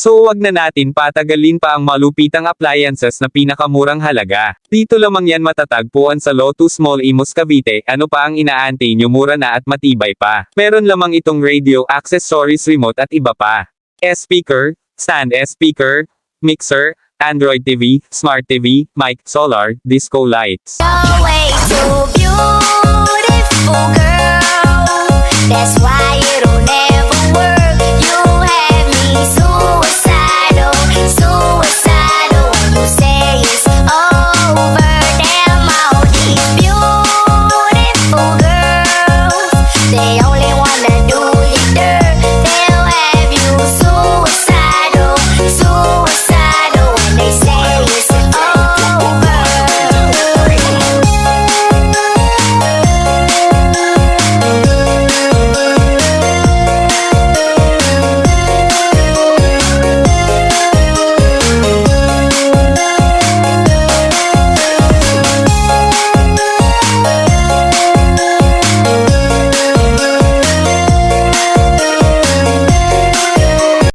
So wag na natin patagalin pa ang malupitang appliances na pinakamurang halaga. Dito lamang yan matatagpuan sa Lotus Mall Imus Cavite. Ano pa ang inaantay nyo, mura na at matibay pa. Meron lamang itong radio, accessories, remote at iba pa. S-speaker, stand S-speaker, mixer, Android TV, Smart TV, mic, solar, disco lights. You're way too beautiful.